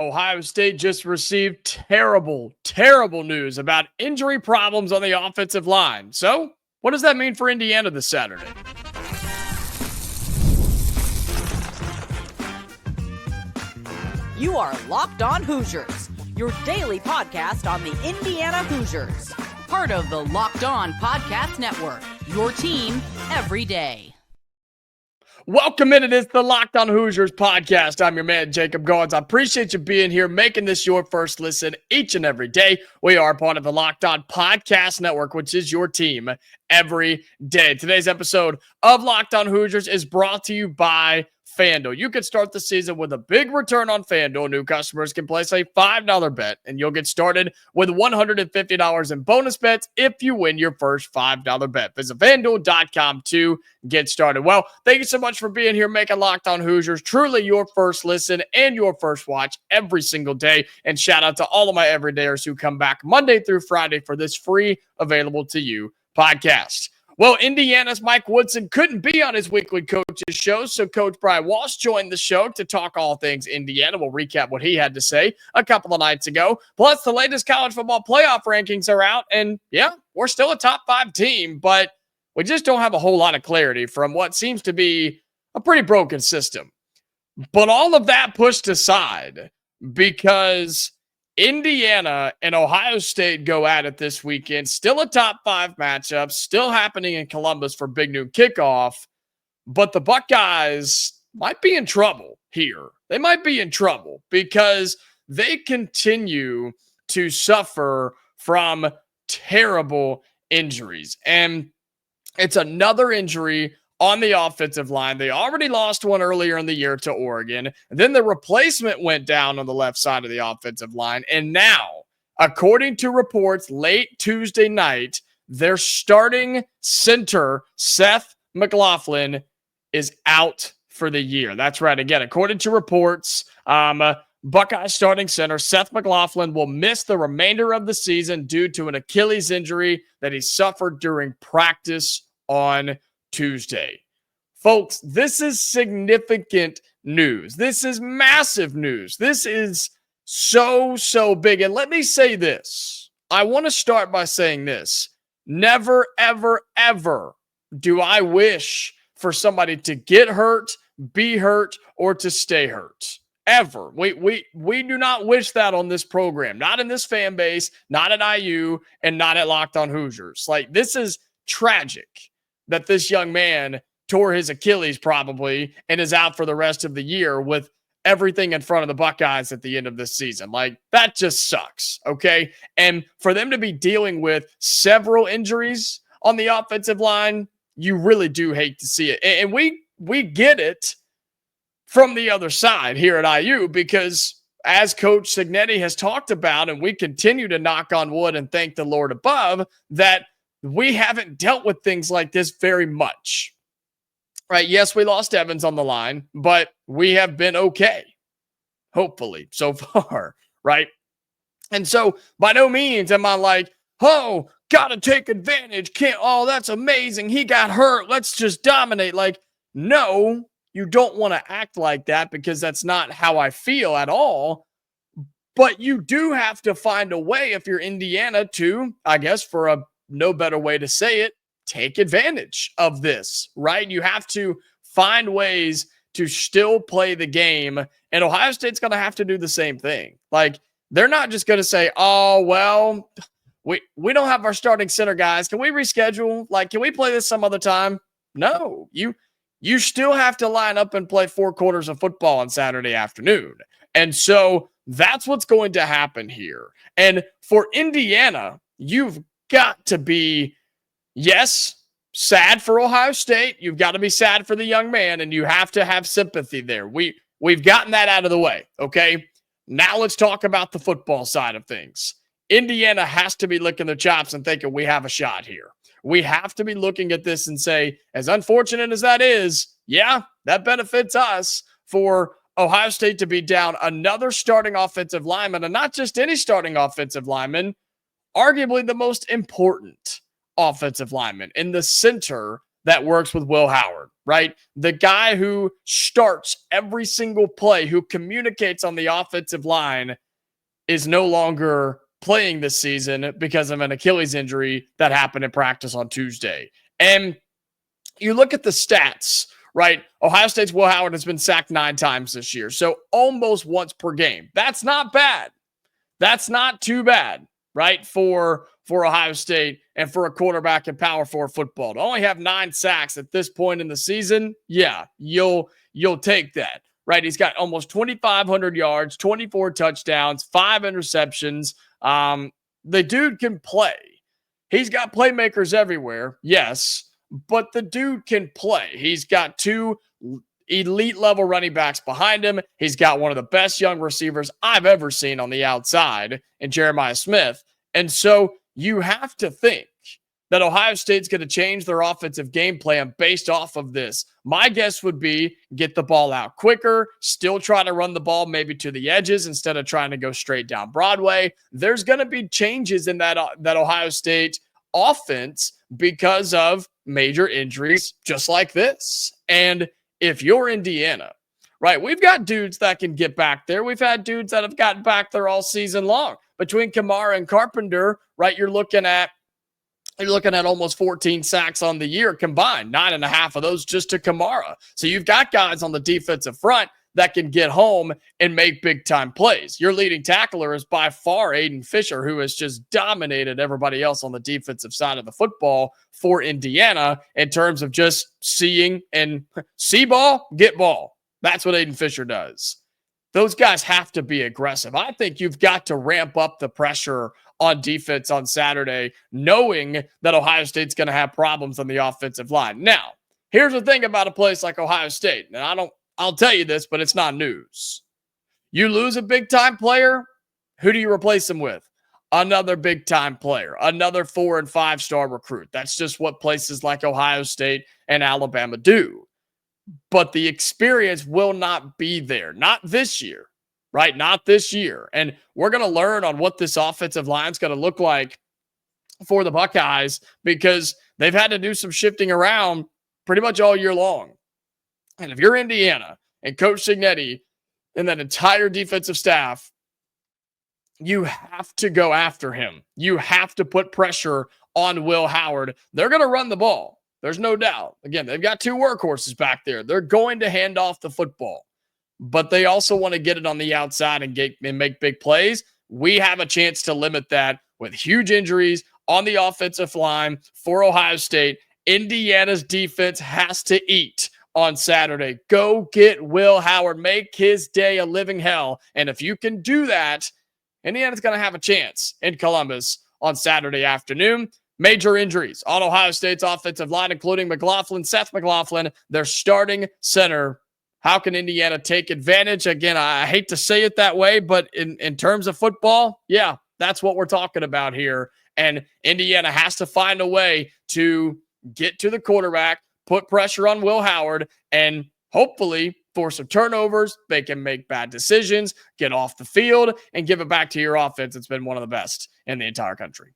Ohio State just received terrible, terrible news about injury problems on the offensive line. So, what does that mean for Indiana this Saturday? You are Locked On Hoosiers, your daily podcast on the Indiana Hoosiers. Part of the Locked On Podcast Network, your team every day. Welcome in. It is the Locked On Hoosiers podcast. I'm your man, Jacob Goins. I appreciate you being here, making this your first listen each and every day. We are part of the Locked On Podcast Network, which is your team every day. Today's episode of Locked On Hoosiers is brought to you by FanDuel. You can start the season with a big return on FanDuel. New customers can place a $5 bet, and you'll get started with $150 in bonus bets if you win your first $5 bet. Visit FanDuel.com to get started. Well, thank you so much for being here, making Locked On Hoosiers truly your first listen and your first watch every single day. And shout out to all of my everydayers who come back Monday through Friday for this free, available to you podcast. Well, Indiana's Mike Woodson couldn't be on his weekly coaches show, so Coach Brian Walsh joined the show to talk all things Indiana. We'll recap what he had to say a couple of nights ago. Plus, the latest college football playoff rankings are out, and yeah, we're still a top 5 team, but we just don't have a whole lot of clarity from what seems to be a pretty broken system. But all of that pushed aside because Indiana and Ohio State go at it this weekend. Still a top 5 matchup, still happening in Columbus for Big Noon Kickoff. But the Buckeyes might be in trouble here. They might be in trouble because they continue to suffer from terrible injuries. And it's another injury on the offensive line. They already lost one earlier in the year to Oregon. And then the replacement went down on the left side of the offensive line. And now, according to reports late Tuesday night, their starting center, Seth McLaughlin, is out for the year. That's right. Again, according to reports, Buckeye starting center Seth McLaughlin will miss the remainder of the season due to an Achilles injury that he suffered during practice on Tuesday. Folks, this is significant news. This is massive news. This is so big. And let me say this. I want to start by saying this. Never, ever, ever do I wish for somebody to get hurt, be hurt, or to stay hurt. Ever. We do not wish that on this program. Not in this fan base, not at IU, and not at Locked On Hoosiers. Like, this is tragic that this young man tore his Achilles probably and is out for the rest of the year with everything in front of the Buckeyes at the end of this season. Like, that just sucks, okay? And for them to be dealing with several injuries on the offensive line, you really do hate to see it. And we get it from the other side here at IU because as Coach Cignetti has talked about, and we continue to knock on wood and thank the Lord above, that we haven't dealt with things like this very much, right? Yes, we lost Evans on the line, but we have been okay, hopefully, so far, right? And so by no means am I like, oh, gotta take advantage. That's amazing. He got hurt. Let's just dominate. Like, no, you don't want to act like that because that's not how I feel at all. But you do have to find a way if you're Indiana to, I guess, for a no better way to say it, take advantage of this, right? You have to find ways to still play the game, and Ohio State's going to have to do the same thing. Like, they're not just going to say, oh, well, we don't have our starting center guys. Can we reschedule? Like, can we play this some other time? No, you still have to line up and play 4 quarters of football on Saturday afternoon. And so that's what's going to happen here. And for Indiana, you've got to be, yes, sad for Ohio State. You've got to be sad for the young man, and you have to have sympathy there. We've gotten that out of the way, okay? Now let's talk about the football side of things. Indiana has to be licking their chops and thinking we have a shot here. We have to be looking at this and say, as unfortunate as that is, yeah, that benefits us for Ohio State to be down another starting offensive lineman, and not just any starting offensive lineman, arguably the most important offensive lineman in the center that works with Will Howard, right? The guy who starts every single play, who communicates on the offensive line, is no longer playing this season because of an Achilles injury that happened in practice on Tuesday. And you look at the stats, right? Ohio State's Will Howard has been sacked 9 times this year, so almost once per game. That's not bad. That's not too bad, right, for Ohio State and for a quarterback in Power 4 football. To only have 9 sacks at this point in the season, yeah, you'll take that, right? He's got almost 2,500 yards, 24 touchdowns, 5 interceptions. The dude can play. He's got playmakers everywhere, yes, but the dude can play. He's got 2 elite level running backs behind him. He's got one of the best young receivers I've ever seen on the outside in Jeremiah Smith. And so you have to think that Ohio State's going to change their offensive game plan based off of this. My guess would be get the ball out quicker, still try to run the ball maybe to the edges instead of trying to go straight down Broadway. There's going to be changes in that Ohio State offense because of major injuries just like this. And if you're Indiana, right, we've got dudes that can get back there. We've had dudes that have gotten back there all season long. Between Kamara and Carpenter, right, you're looking at almost 14 sacks on the year combined, 9.5 of those just to Kamara. So you've got guys on the defensive front that can get home and make big-time plays. Your leading tackler is by far Aiden Fisher, who has just dominated everybody else on the defensive side of the football for Indiana in terms of just seeing and see ball, get ball. That's what Aiden Fisher does. Those guys have to be aggressive. I think you've got to ramp up the pressure on defense on Saturday, knowing that Ohio State's going to have problems on the offensive line. Now, here's the thing about a place like Ohio State, and I'll tell you this, but it's not news. You lose a big-time player, who do you replace him with? Another big-time player, another 4- and 5-star recruit. That's just what places like Ohio State and Alabama do. But the experience will not be there. Not this year, right? Not this year. And we're going to learn on what this offensive line is going to look like for the Buckeyes because they've had to do some shifting around pretty much all year long. And if you're Indiana and Coach Cignetti and that entire defensive staff, you have to go after him. You have to put pressure on Will Howard. They're going to run the ball. There's no doubt. Again, they've got 2 workhorses back there. They're going to hand off the football, but they also want to get it on the outside and make big plays. We have a chance to limit that with huge injuries on the offensive line for Ohio State. Indiana's defense has to eat on Saturday. Go get Will Howard. Make his day a living hell. And if you can do that, Indiana's going to have a chance in Columbus on Saturday afternoon. Major injuries on Ohio State's offensive line, including Seth McLaughlin, their starting center. How can Indiana take advantage? Again, I hate to say it that way, but in terms of football, yeah, that's what we're talking about here. And Indiana has to find a way to get to the quarterback, put pressure on Will Howard, and hopefully force some turnovers. They can make bad decisions, get off the field, and give it back to your offense. It's been one of the best in the entire country.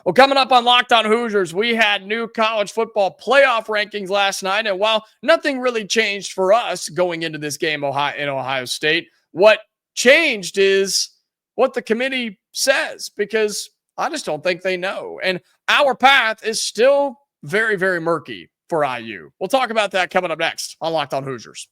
Well, coming up on Locked On Hoosiers, we had new college football playoff rankings last night. And while nothing really changed for us going into this game in Ohio State, what changed is what the committee says, because I just don't think they know. And our path is still very, very murky for IU. We'll talk about that coming up next on Locked On Hoosiers.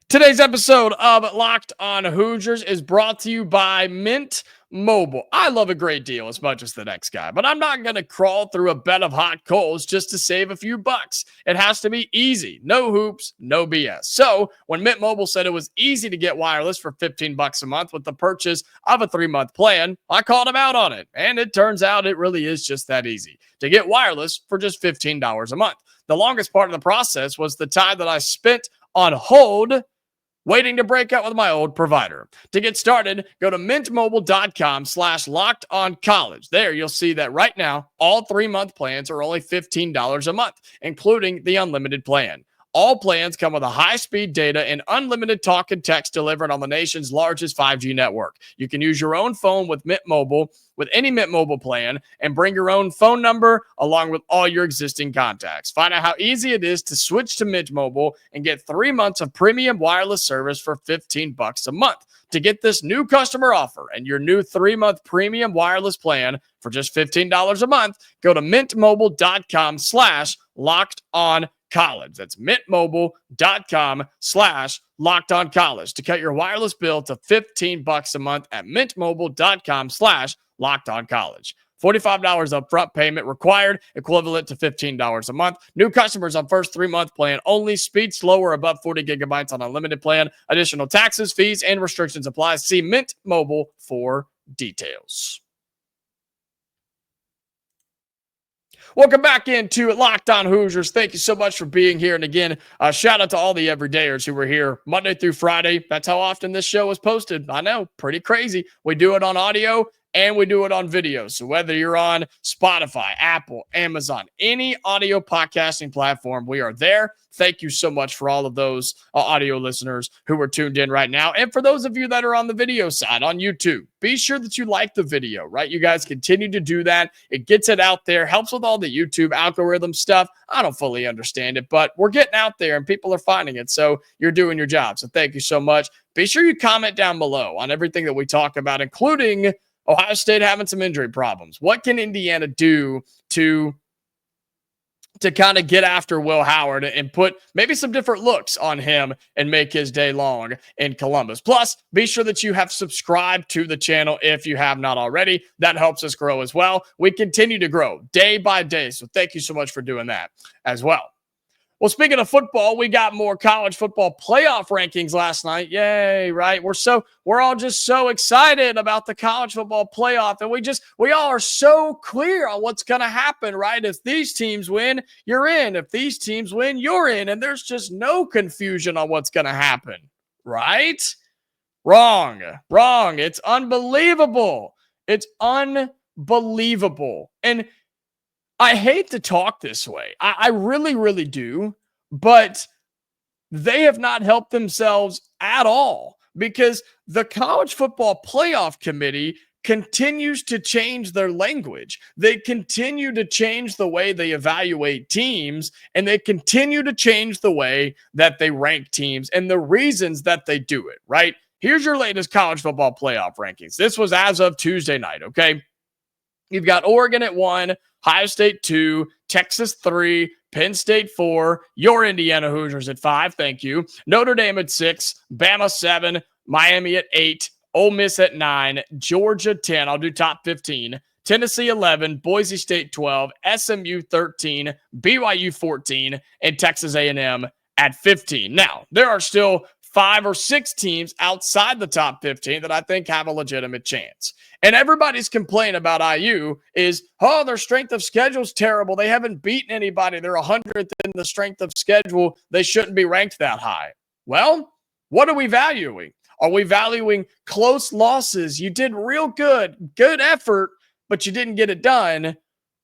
Today's episode of Locked On Hoosiers is brought to you by Mint Mobile. I love a great deal as much as the next guy, but I'm not going to crawl through a bed of hot coals just to save a few bucks. It has to be easy. No hoops, no BS. So when Mint Mobile said it was easy to get wireless for $15 a month with the purchase of a 3-month plan, I called them out on it. And it turns out it really is just that easy to get wireless for just $15 a month. The longest part of the process was the time that I spent on hold waiting to break up with my old provider. To get started, go to mintmobile.com/lockedoncollege. There you'll see that right now, all 3-month plans are only $15 a month, including the unlimited plan. All plans come with a high-speed data and unlimited talk and text delivered on the nation's largest 5G network. You can use your own phone with Mint Mobile with any Mint Mobile plan and bring your own phone number along with all your existing contacts. Find out how easy it is to switch to Mint Mobile and get 3 months of premium wireless service for $15 a month. To get this new customer offer and your new 3-month premium wireless plan for just $15 a month, go to mintmobile.com/lockedoncollege. That's mintmobile.com/lockedoncollege to cut your wireless bill to $15 a month at mintmobile.com/lockedoncollege. $45 upfront payment required, equivalent to $15 a month. New customers on first 3-month plan only. Speed slower above 40 gigabytes on unlimited plan. Additional taxes, fees, and restrictions apply. See Mint Mobile for details. Welcome back into Locked On Hoosiers. Thank you so much for being here. And again, shout out to all the everydayers who were here Monday through Friday. That's how often this show is posted. I know, pretty crazy. We do it on audio and we do it on video. So whether you're on Spotify, Apple, Amazon, any audio podcasting platform, we are there. Thank you so much for all of those audio listeners who are tuned in right now. And for those of you that are on the video side on YouTube, be sure that you like the video, right? You guys continue to do that. It gets it out there, helps with all the YouTube algorithm stuff. I don't fully understand it, but we're getting out there and people are finding it. So you're doing your job. So thank you so much. Be sure you comment down below on everything that we talk about, including Ohio State having some injury problems. What can Indiana do to kind of get after Will Howard and put maybe some different looks on him and make his day long in Columbus? Plus, be sure that you have subscribed to the channel if you have not already. That helps us grow as well. We continue to grow day by day, so thank you so much for doing that as well. Well, speaking of football, we got more college football playoff rankings last night. Yay, right? We're all just so excited about the college football playoff, and we all are so clear on what's going to happen, right? If these teams win, you're in. If these teams win, you're in, and there's just no confusion on what's going to happen, right? Wrong. It's unbelievable. It's unbelievable. And I hate to talk this way. I really, really do. But they have not helped themselves at all because the College Football Playoff Committee continues to change their language. They continue to change the way they evaluate teams, and they continue to change the way that they rank teams and the reasons that they do it, right? Here's your latest College Football Playoff rankings. This was as of Tuesday night, okay? You've got Oregon at 1, Ohio State 2, Texas 3, Penn State 4, your Indiana Hoosiers at 5, thank you. Notre Dame at 6, Bama 7, Miami at 8, Ole Miss at 9, Georgia 10, I'll do top 15, Tennessee 11, Boise State 12, SMU 13, BYU 14, and Texas A&M at 15. Now, there are still 5 or 6 teams outside the top 15 that I think have a legitimate chance. And everybody's complaint about IU is, oh, their strength of schedule is terrible. They haven't beaten anybody. They're 100th in the strength of schedule. They shouldn't be ranked that high. Well, what are we valuing? Are we valuing close losses? You did real good effort, but you didn't get it done.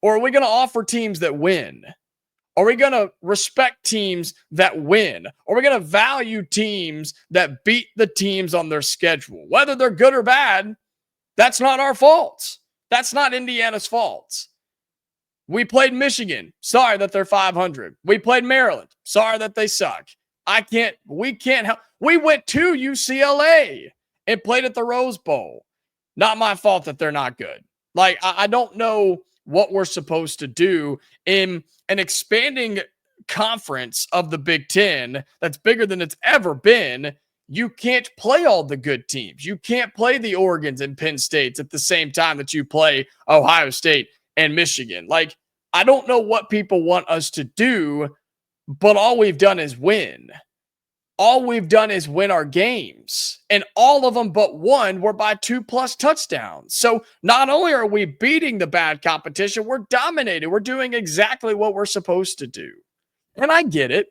Or are we going to offer teams that win? Are we going to respect teams that win? Are we going to value teams that beat the teams on their schedule? Whether they're good or bad, that's not our fault. That's not Indiana's fault. We played Michigan. Sorry that they're 500. We played Maryland. Sorry that they suck. We can't help. We went to UCLA and played at the Rose Bowl. Not my fault that they're not good. Like, I don't know what we're supposed to do in an expanding conference of the Big Ten that's bigger than it's ever been. You can't play all the good teams. You can't play the Oregons and Penn States at the same time that you play Ohio State and Michigan. Like, I don't know what people want us to do, but all we've done is win. All we've done is win our games. And all of them but one were by 2+ touchdowns. So not only are we beating the bad competition, we're dominating. We're doing exactly what we're supposed to do. And I get it.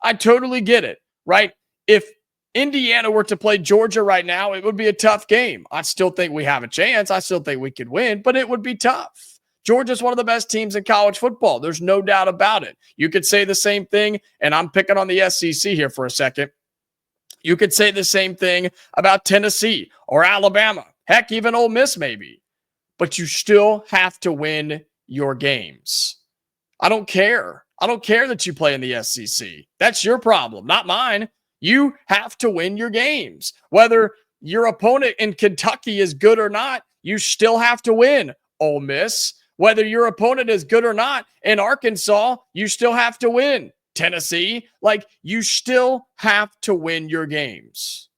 I totally get it, right? If Indiana were to play Georgia right now, it would be a tough game. I still think we have a chance. I still think we could win, but it would be tough. Georgia's one of the best teams in college football. There's no doubt about it. You could say the same thing, and I'm picking on the SEC here for a second. You could say the same thing about Tennessee or Alabama. Heck, even Ole Miss maybe. But you still have to win your games. I don't care. I don't care that you play in the SEC. That's your problem, not mine. You have to win your games. Whether your opponent in Kentucky is good or not, you still have to win, Ole Miss. Whether your opponent is good or not in Arkansas, you still have to win, Tennessee. Like, you still have to win your games.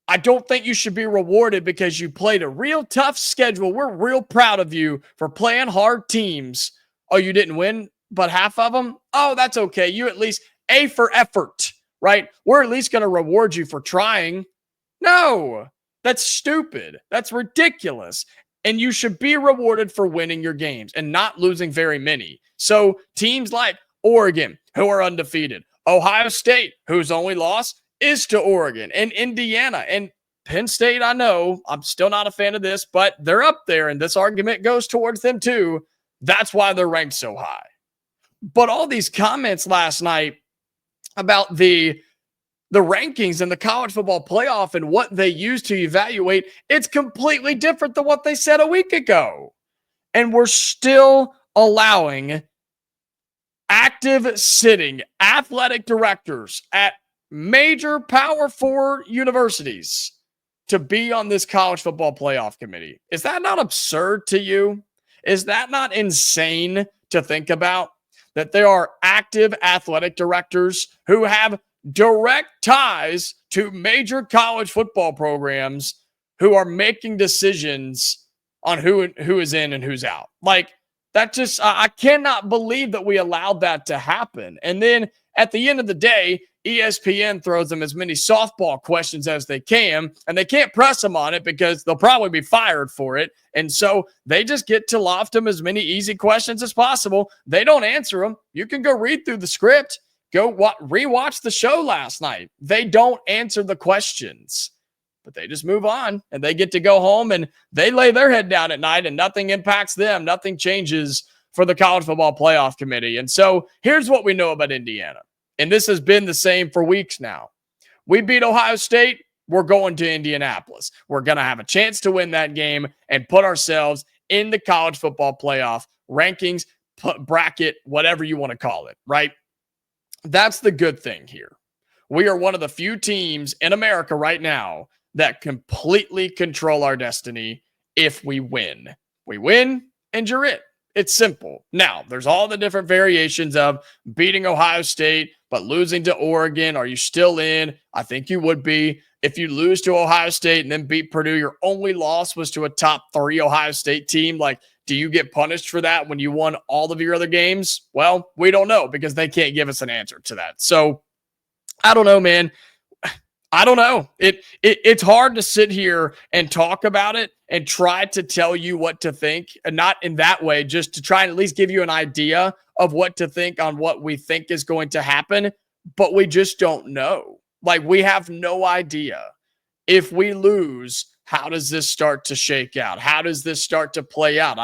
I don't think you should be rewarded because you played a real tough schedule. We're real proud of you for playing hard teams. Oh, you didn't win but half of them? Oh, that's okay. You at least A for effort, right? We're at least going to reward you for trying. No, that's stupid. That's ridiculous. And you should be rewarded for winning your games and not losing very many. So teams like Oregon, who are undefeated, Ohio State, whose only loss is to Oregon, and Indiana, and Penn State, I know, I'm still not a fan of this, but they're up there, and this argument goes towards them too. That's why they're ranked so high. But all these comments last night about the rankings in the college football playoff and what they use to evaluate, it's completely different than what they said a week ago. And we're still allowing active sitting athletic directors at major Power 4 universities to be on this college football playoff committee. Is that not absurd to you? Is that not insane to think about? That there are active athletic directors who have direct ties to major college football programs who are making decisions on who is in and who's out. Like, that just, I cannot believe that we allowed that to happen. And then at the end of the day, ESPN throws them as many softball questions as they can, and they can't press them on it because they'll probably be fired for it. And so they just get to loft them as many easy questions as possible. They don't answer them. You can go read through the script. Go rewatch the show last night. They don't answer the questions, but they just move on, and they get to go home, and they lay their head down at night, and nothing impacts them. Nothing changes for the college football playoff committee. And so here's what we know about Indiana. And this has been the same for weeks now. We beat Ohio State. We're going to Indianapolis. We're going to have a chance to win that game and put ourselves in the college football playoff rankings, bracket, whatever you want to call it, right? That's the good thing here. We are one of the few teams in America right now that completely control our destiny if we win. We win and you're it. It's simple. Now, there's all the different variations of beating Ohio State, but losing to Oregon. Are you still in? I think you would be. If you lose to Ohio State and then beat Purdue, your only loss was to a top 3 Ohio State team. Like, do you get punished for that when you won all of your other games? Well, we don't know because they can't give us an answer to that. So, I don't know, man. I don't know. It's hard to sit here and talk about it and try to tell you what to think, and not in that way, just to try and at least give you an idea of what to think on what we think is going to happen, but we just don't know. Like, we have no idea. If we lose, how does this start to shake out? How does this start to play out?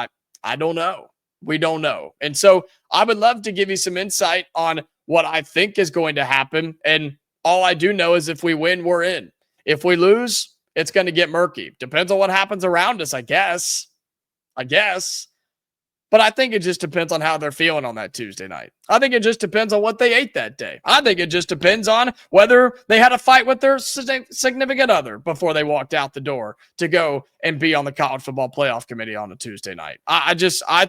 I don't know. We don't know. And so I would love to give you some insight on what I think is going to happen, and all I do know is if we win, we're in. If we lose, it's going to get murky. Depends on what happens around us, I guess. But I think it just depends on how they're feeling on that Tuesday night. I think it just depends on what they ate that day. I think it just depends on whether they had a fight with their significant other before they walked out the door to go and be on the college football playoff committee on a Tuesday night. I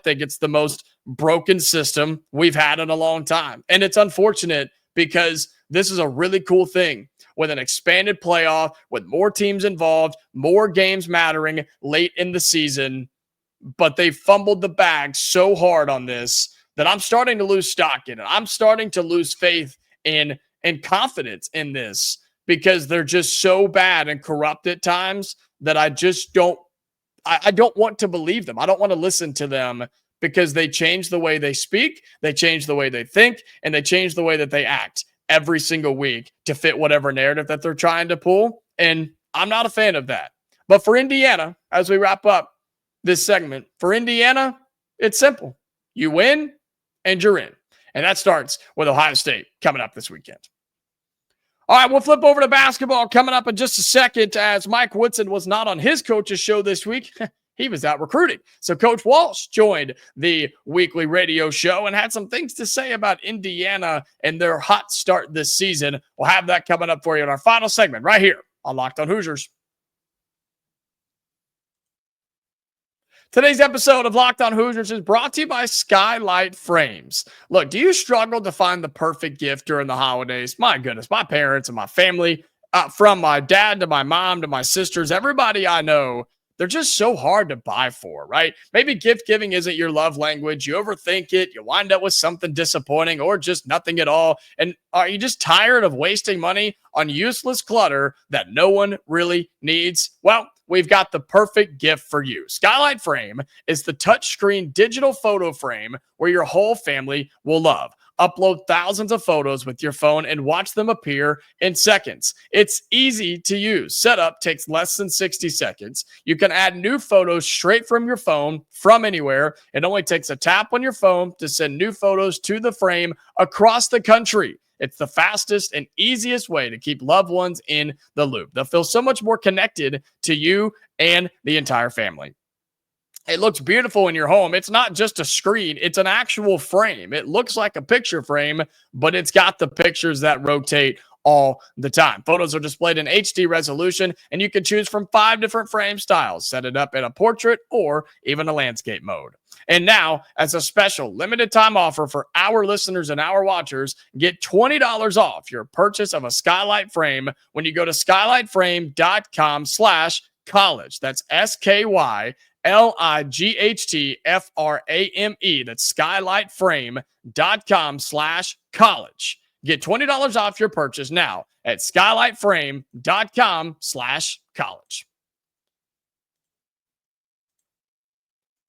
think it's the most broken system we've had in a long time. And it's unfortunate because this is a really cool thing with an expanded playoff, with more teams involved, more games mattering late in the season. But they fumbled the bag so hard on this that I'm starting to lose stock in it. I'm starting to lose faith in and confidence in this because they're just so bad and corrupt at times that I just don't want to believe them. I don't want to listen to them because they change the way they speak, they change the way they think, and they change the way that they act every single week to fit whatever narrative that they're trying to pull. And I'm not a fan of that. But for Indiana, as we wrap up, this segment. For Indiana, it's simple. You win and you're in. And that starts with Ohio State coming up this weekend. All right, we'll flip over to basketball coming up in just a second as Mike Woodson was not on his coach's show this week. He was out recruiting. So Coach Walsh joined the weekly radio show and had some things to say about Indiana and their hot start this season. We'll have that coming up for you in our final segment right here on Locked on Hoosiers. Today's episode of Locked on Hoosiers is brought to you by Skylight Frames. Look, do you struggle to find the perfect gift during the holidays? My goodness, my parents and my family, from my dad to my mom to my sisters, everybody I know, they're just so hard to buy for, right? Maybe gift giving isn't your love language. You overthink it. You wind up with something disappointing or just nothing at all. And are you just tired of wasting money on useless clutter that no one really needs? Well, we've got the perfect gift for you. Skylight Frame is the touchscreen digital photo frame where your whole family will love. Upload thousands of photos with your phone and watch them appear in seconds. It's easy to use. Setup takes less than 60 seconds. You can add new photos straight from your phone from anywhere. It only takes a tap on your phone to send new photos to the frame across the country. It's the fastest and easiest way to keep loved ones in the loop. They'll feel so much more connected to you and the entire family. It looks beautiful in your home. It's not just a screen. It's an actual frame. It looks like a picture frame, but it's got the pictures that rotate all the time. Photos are displayed in HD resolution, and you can choose from 5 different frame styles. Set it up in a portrait or even a landscape mode. And now, as a special limited time offer for our listeners and our watchers, get $20 off your purchase of a Skylight frame when you go to skylightframe.com/college. That's SKYLIGHTFRAME. That's skylightframe.com/college. Get $20 off your purchase now at skylightframe.com/college.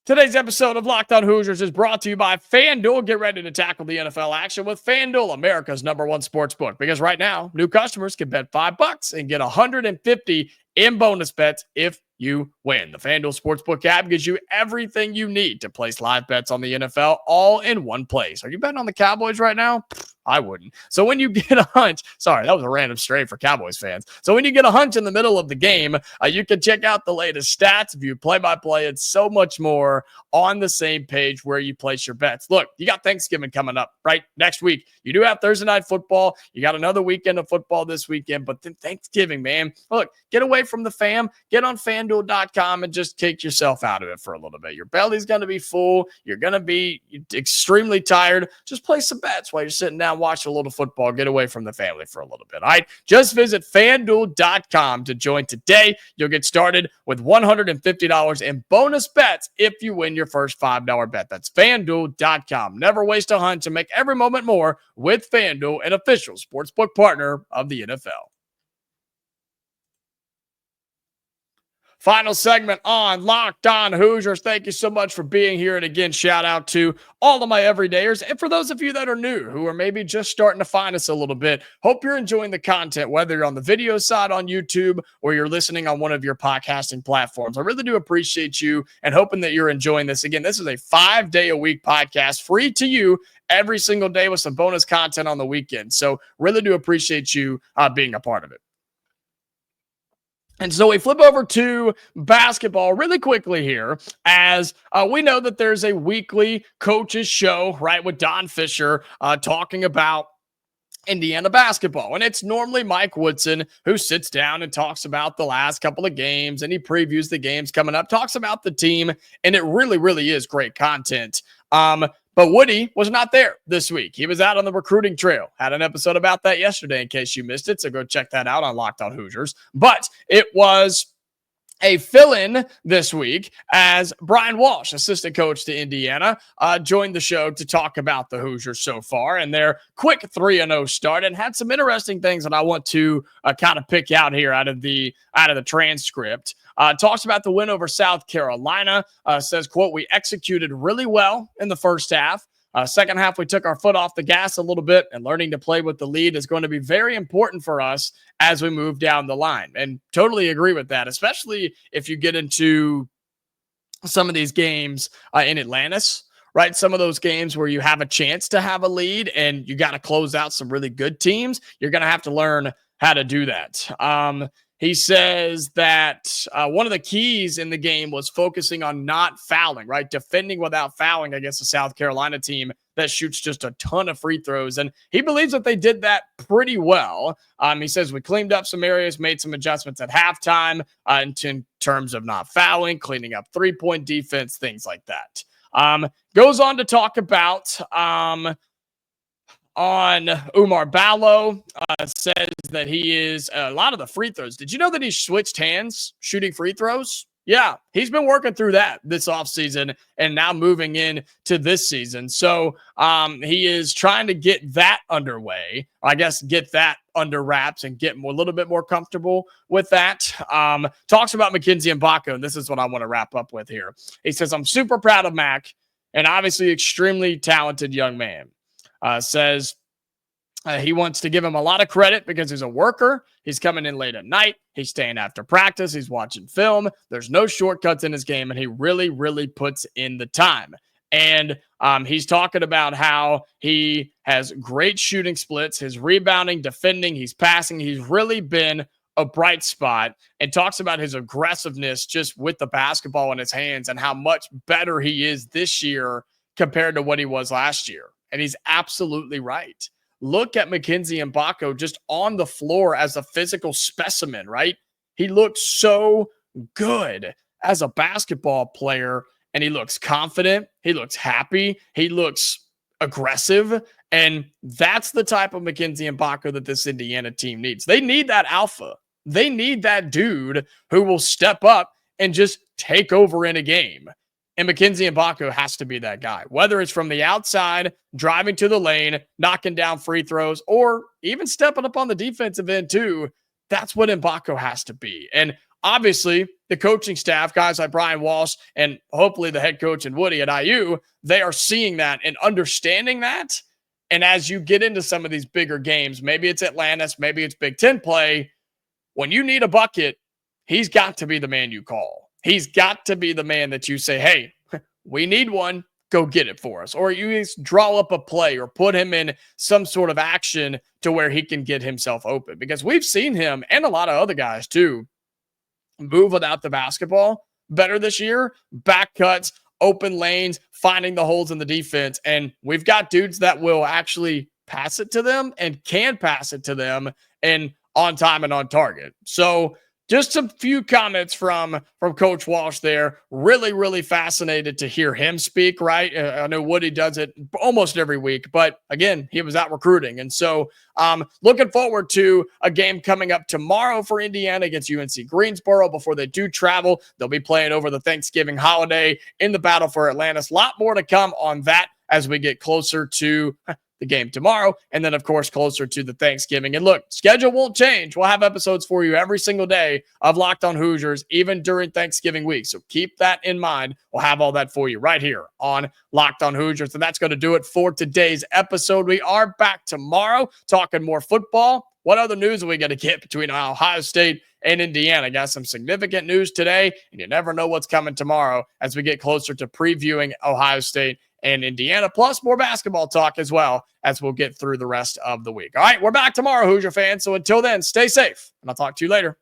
Today's episode of Locked on Hoosiers is brought to you by FanDuel. Get ready to tackle the NFL action with FanDuel, America's #1 sports book. Because right now, new customers can bet $5 and get $150 in bonus bets if you win. The FanDuel Sportsbook app gives you everything you need to place live bets on the NFL all in one place. Are you betting on the Cowboys right now? I wouldn't. So when you get a hunch, sorry, that was a random stray for Cowboys fans. So when you get a hunch in the middle of the game, you can check out the latest stats, view play-by-play, and so much more on the same page where you place your bets. Look, you got Thanksgiving coming up, right? Next week. You do have Thursday night football. You got another weekend of football this weekend, but then Thanksgiving, man. Look, get away from the fam. Get on FanDuel.com and just kick yourself out of it for a little bit. Your belly's going to be full. You're going to be extremely tired. Just play some bets while you're sitting down, watch a little football, get away from the family for a little bit. All right, just visit FanDuel.com to join today. You'll get started with $150 in bonus bets if you win your first $5 bet. That's FanDuel.com. Never waste a hunch and make every moment more with FanDuel, an official sportsbook partner of the NFL. Final segment on Locked on Hoosiers. Thank you so much for being here. And again, shout out to all of my everydayers. And for those of you that are new, who are maybe just starting to find us a little bit, hope you're enjoying the content, whether you're on the video side on YouTube or you're listening on one of your podcasting platforms. I really do appreciate you and hoping that you're enjoying this. Again, this is a 5-day-a-week podcast, free to you every single day with some bonus content on the weekend. So really do appreciate you being a part of it. And so we flip over to basketball really quickly here, as we know that there's a weekly coaches show, right, with Don Fisher talking about Indiana basketball. And it's normally Mike Woodson who sits down and talks about the last couple of games, and he previews the games coming up, talks about the team, and it really, really is great content. But Woody was not there this week. He was out on the recruiting trail. Had an episode about that yesterday in case you missed it, so go check that out on Locked on Hoosiers. But it was a fill-in this week as Brian Walsh, assistant coach to Indiana, joined the show to talk about the Hoosiers so far and their quick 3-0 start, and had some interesting things that I want to kind of pick out here out of the transcript. Talks about the win over South Carolina, says, quote, "We executed really well in the first half. Second half, we took our foot off the gas a little bit, and learning to play with the lead is going to be very important for us as we move down the line." And totally agree with that, especially if you get into some of these games in Atlantis, right? Some of those games where you have a chance to have a lead and you got to close out some really good teams. You're going to have to learn how to do that. He says that one of the keys in the game was focusing on not fouling, right? Defending without fouling against a South Carolina team that shoots just a ton of free throws. And he believes that they did that pretty well. He says we cleaned up some areas, made some adjustments at halftime in terms of not fouling, cleaning up three-point defense, things like that. Goes on to talk about on Umar Ballo, says that he is a lot of the free throws. Did you know that he switched hands shooting free throws? Yeah, he's been working through that this offseason and now moving in to this season. So he is trying to get that underway. I guess get that under wraps and get a little bit more comfortable with that. Talks about Mackenzie Mgbako, and this is what I want to wrap up with here. He says, I'm super proud of Mac, and obviously extremely talented young man. Says he wants to give him a lot of credit because he's a worker. He's coming in late at night. He's staying after practice. He's watching film. There's no shortcuts in his game, and he really, really puts in the time. And he's talking about how he has great shooting splits, his rebounding, defending, he's passing. He's really been a bright spot, and talks about his aggressiveness just with the basketball in his hands and how much better he is this year compared to what he was last year. And he's absolutely right. Look at Mackenzie Mgbako just on the floor as a physical specimen, right? He looks so good as a basketball player, and he looks confident. He looks happy. He looks aggressive. And that's the type of Mackenzie Mgbako that this Indiana team needs. They need that alpha. They need that dude who will step up and just take over in a game. And Mackenzie Mgbako has to be that guy, whether it's from the outside, driving to the lane, knocking down free throws, or even stepping up on the defensive end too. That's what Mgbako has to be. And obviously, the coaching staff, guys like Brian Walsh and hopefully the head coach and Woody at IU, they are seeing that and understanding that. And as you get into some of these bigger games, maybe it's Atlantis, maybe it's Big Ten play, when you need a bucket, he's got to be the man you call. He's got to be the man that you say, hey, we need one, go get it for us. Or you just draw up a play or put him in some sort of action to where he can get himself open. Because we've seen him and a lot of other guys too move without the basketball better this year. Back cuts, open lanes, finding the holes in the defense. And we've got dudes that will actually pass it to them and can pass it to them and on time and on target. So just a few comments from Coach Walsh there. Really, really fascinated to hear him speak, right? I know Woody does it almost every week, but again, he was out recruiting. And so looking forward to a game coming up tomorrow for Indiana against UNC Greensboro before they do travel. They'll be playing over the Thanksgiving holiday in the battle for Atlantis. A lot more to come on that as we get closer to the game tomorrow, and then, of course, closer to the Thanksgiving. And look, schedule won't change. We'll have episodes for you every single day of Locked On Hoosiers, even during Thanksgiving week. So keep that in mind. We'll have all that for you right here on Locked On Hoosiers. And that's going to do it for today's episode. We are back tomorrow talking more football. What other news are we going to get between Ohio State and Indiana? Got some significant news today, and you never know what's coming tomorrow as we get closer to previewing Ohio State and Indiana, plus more basketball talk as well as we'll get through the rest of the week. All right, we're back tomorrow, Hoosier fans. So until then, stay safe, and I'll talk to you later.